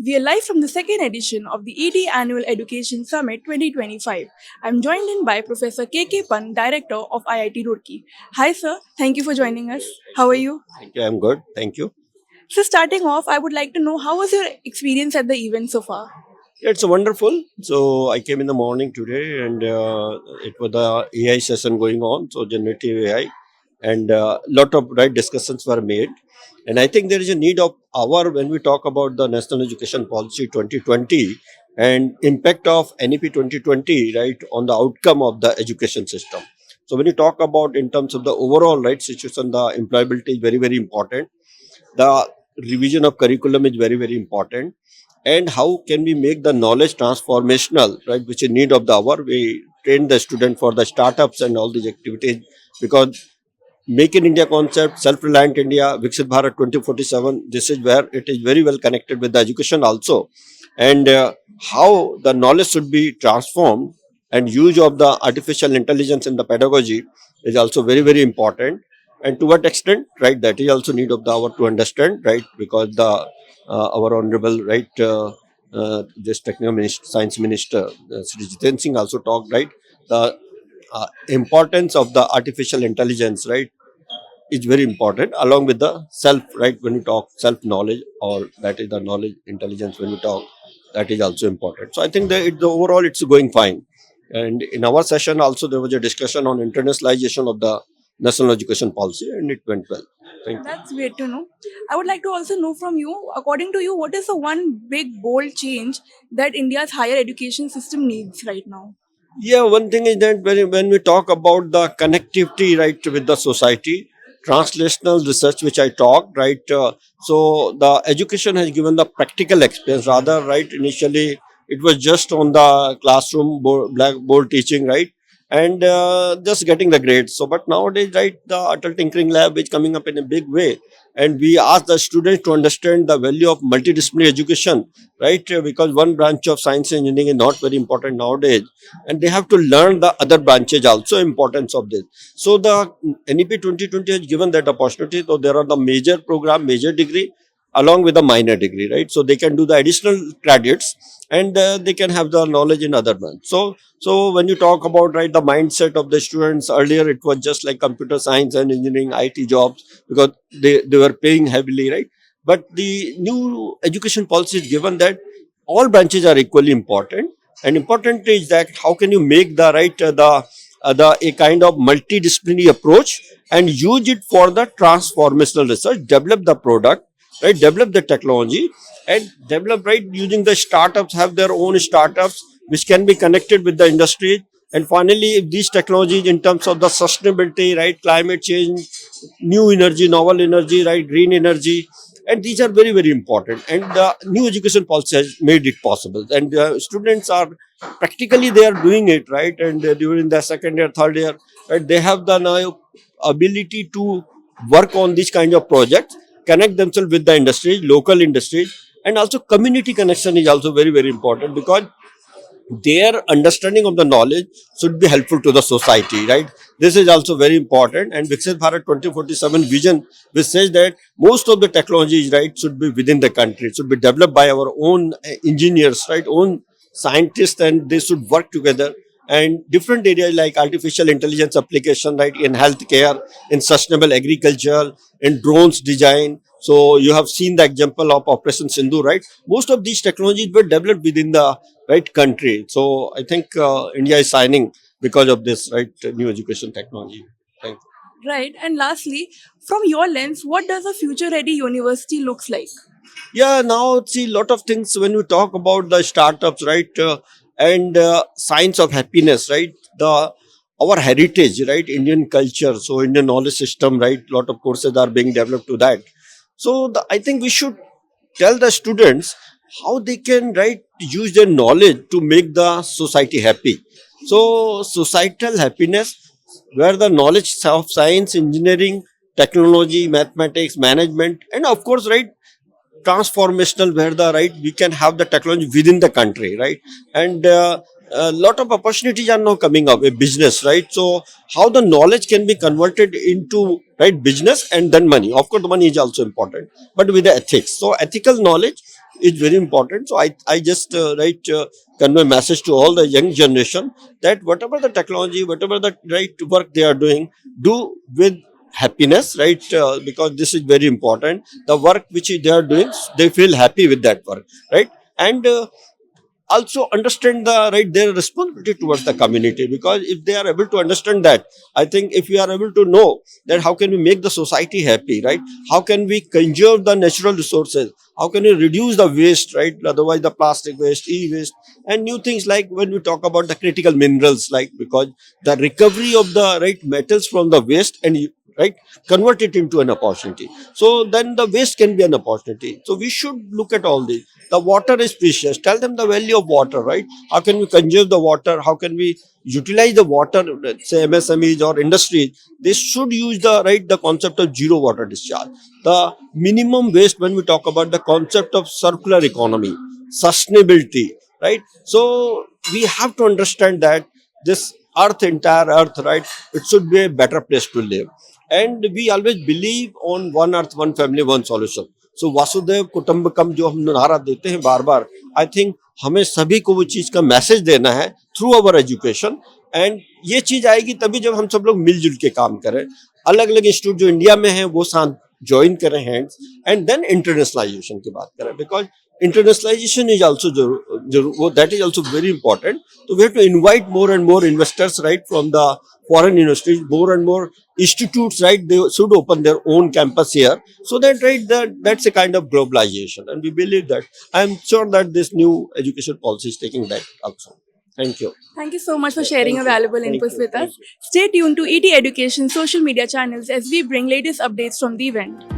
We are live from the second edition of the ET Annual Education Summit 2025. I'm joined in by Professor K. Pant, Director of IIT Roorkee. Hi, sir. Thank you for joining us. How are you? Thank you. I'm good. Thank you. So, starting off, I would like to know how was your experience at the event so far? Yeah, it's wonderful. So I came in the morning today, and it was the AI session going on. So generative AI, and lot of right discussions were made. And I think there is a need of our when we talk about the National Education Policy 2020 and impact of NEP 2020, right, on the outcome of the education system. So when you talk about in terms of the overall right situation, the employability is very important. The revision of curriculum is very important, and how can we make the knowledge transformational, right, which is need of the hour. We train the student for the startups and all these activities, because make in India concept, self-reliant India, Viksit Bharat 2047, this is where it is very well connected with the education also. And how the knowledge should be transformed, and use of the artificial intelligence in the pedagogy is also very important. And to what extent, right, that is also need of the hour to understand, right, because the our honorable, right, this technical minister, science minister, Sri Jiten Singh also talked, right, the importance of the artificial intelligence, right, is very important, along with the self, right, when you talk self knowledge, or that is the knowledge intelligence when you talk, that is also important. So I think that the overall it's going fine. And in our session also there was a discussion on internationalization of the national education policy, and it went well. Thank you. That's great to know. I would like to also know from you, according to you, what is the one big bold change that India's higher education system needs right now? Yeah, one thing is that when we talk about the connectivity, right, with the society, translational research, which I talked, right, so the education has given the practical experience rather, right, initially it was just on the classroom blackboard teaching, right, and just getting the grades. So, but nowadays, right, the adult tinkering lab is coming up in a big way, and we ask the students to understand the value of multidisciplinary education, right, because one branch of science and engineering is not very important nowadays, and they have to learn the other branches also importance of this. So the NEP 2020 has given that opportunity. So there are the major program, major degree, along with the minor degree, right, so they can do the additional credits, and they can have the knowledge in other branch. So when you talk about, right, the mindset of the students, earlier it was just like computer science and engineering, IT jobs, because they were paying heavily, right, but the new education policy is given that all branches are equally important. And important is that how can you make the right the a kind of multidisciplinary approach, and use it for the transformational research, develop the product, right, develop the technology, and develop, right, using the startups, have their own startups which can be connected with the industry. And finally, if these technologies in terms of the sustainability, right, climate change, new energy, novel energy, right, green energy, and these are very important. And the new education policy has made it possible, and students are practically they are doing it, right, and during the second year, third year, right, they have the now ability to work on this kind of projects, connect themselves with the industries, local industries. And also community connection is also very important, because their understanding of the knowledge should be helpful to the society, right? This is also very important. And Viksit Bharat 2047 vision, which says that most of the technologies, right, should be within the country, should be developed by our own engineers, right, own scientists, and they should work together. And different areas like artificial intelligence application, right, in healthcare, in sustainable agriculture, in drones design. So you have seen the example of Operation Sindhu, right? Most of these technologies were developed within the right country. So I think India is signing because of this, right, new education technology. Thank you. Right. And lastly, from your lens, what does a future ready university looks like? Yeah, now see lot of things when we talk about the startups, right, and science of happiness, right, the our heritage, right, Indian culture, so Indian knowledge system, right, lot of courses are being developed to that. So I think we should tell the students how they can, right, use their knowledge to make the society happy. So societal happiness, where the knowledge of science, engineering, technology, mathematics, management, and of course, right, transformational, where the right we can have the technology within the country, right, and a lot of opportunities are now coming up with business, right. So how the knowledge can be converted into, right, business, and then money, of course the money is also important, but with the ethics. So ethical knowledge is very important. So I just convey message to all the young generation that whatever the technology, whatever the right work they are doing, do with happiness, right? Because this is very important. The work which they are doing, they feel happy with that work, right? And also understand the right their responsibility towards the community, because if they are able to understand that, I think if we are able to know that how can we make the society happy, right? How can we conserve the natural resources, how can we reduce the waste, right? Otherwise the plastic waste, e-waste, and new things, like when we talk about the critical minerals, like because the recovery of the right metals from the waste and right convert it into an opportunity, so then the waste can be an opportunity. So we should look at all this. The water is precious, tell them the value of water, right? How can we conserve the water, how can we utilize the water? Let's say msmes or industries, they should use the right the concept of zero water discharge, the minimum waste, when we talk about the concept of circular economy, sustainability, right? So we have to understand that this earth, entire earth, right, it should be a better place to live. And we always believe on one earth, one family, one solution. सो वासुदेव कुटुंबकम जो हम नारा देते हैं बार बार, I think हमें सभी को वो चीज का मैसेज देना है थ्रू अवर एजुकेशन। एंड ये चीज आएगी तभी जब हम सब लोग मिलजुल के काम करें, अलग अलग इंस्टीट्यूट जो इंडिया में है वो साथ ज्वाइन करें हैंड्स, एंड देन इंटरनेशनलाइजेशन की बात करें, because internationalization is also that is also very important. So we have to invite more and more investors, right, from the foreign universities, more and more institutes, right, they should open their own campus here, so that right that's a kind of globalization, and we believe that. I'm sure that this new education policy is taking that also. Thank you. Thank you so much for Yeah, sharing thank your you. valuable Thank inputs you. with us. Thank you. Stay tuned to ET Education social media channels as we bring latest updates from the event.